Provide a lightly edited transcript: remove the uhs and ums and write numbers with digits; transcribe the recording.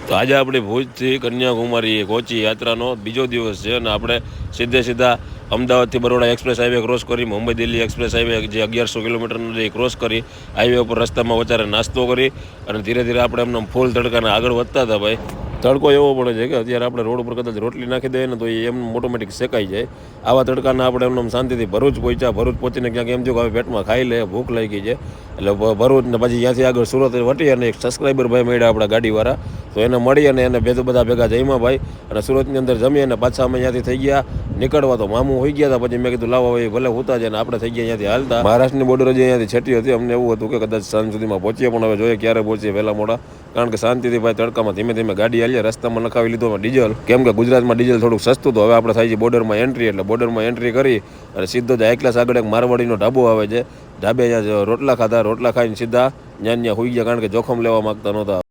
તો આજે આપણે ભુજથી કન્યાકુમારી કોચી યાત્રાનો બીજો દિવસ છે અને આપણે સીધા અમદાવાદથી બરોડા એક્સપ્રેસ હાઈવે ક્રોસ કરી મુંબઈ દિલ્હી એક્સપ્રેસ હાઈવે જે 1100 કિલોમીટરનો જે ક્રોસ કરી હાઈવે ઉપર રસ્તામાં વચારે નાસ્તો કરી અને ધીરે ધીરે આપણે એમને ફૂલ તડકાના આગળ વધતા હતા ભાઈ. તડકો એવો પડે છે કે અત્યારે આપણે રોડ ઉપર કદાચ રોટલી નાખી દઈએ ને તો એ એમ ઓટોમેટિક શેકાઈ જાય. આવા તડકાના આપણે એમને શાંતિથી ભરૂચ પહોંચ્યા. ભરૂચ પહોંચીને ક્યાંક એમ થયું કે હવે પેટમાં ખાઈ લે, ભૂખ લાગી છે. એટલે ભરૂચ ને પછી ત્યાંથી આગળ સુરત વટી અને એક સબસ્ક્રાઈબર ભાઈ મળ્યા આપણા ગાડીવાળા. તો એને મળી અને એને બધા ભેગા જઈમાં ભાઈ અને સુરતની અંદર જમી અને પાછા અમે ત્યાંથી થઈ ગયા નીકળવા. તો મામું હોઈ ગયા હતા. પછી મેં કીધું લાવો ભાઈ ભલે હોતા જાય ને આપણે થઈ ગયા ત્યાંથી હાલતા. મહારાષ્ટ્રની બોર્ડર જે અહીંયાથી છેટી હતી. અમને એવું હતું કે કદાચ સાંજ સુધીમાં પહોંચીએ, પણ હવે જોઈએ ક્યારે પહોંચીએ વહેલા મોડા. કારણ કે શાંતિથી ભાઈ તડકામાં ધીમે ધીમે ગાડી હાલીએ. રસ્તામાં નખાવી લીધો ડીઝલ, કેમ કે ગુજરાતમાં ડીઝલ થોડુંક સસ્તું. તો હવે આપણે થાય છે બોર્ડરમાં એન્ટ્રી. એટલે બોર્ડરમાં એન્ટ્રી કરી અને સીધો જ હાઈ ક્લાસ આગળ એક મારવાડીનો ઢાબો આવે છે. ઢાબે ત્યાં રોટલા ખાધા. રોટલા ખાઈને સીધા ત્યાં હોઈ ગયા, કારણ કે જોખમ લેવા માગતા નહોતા.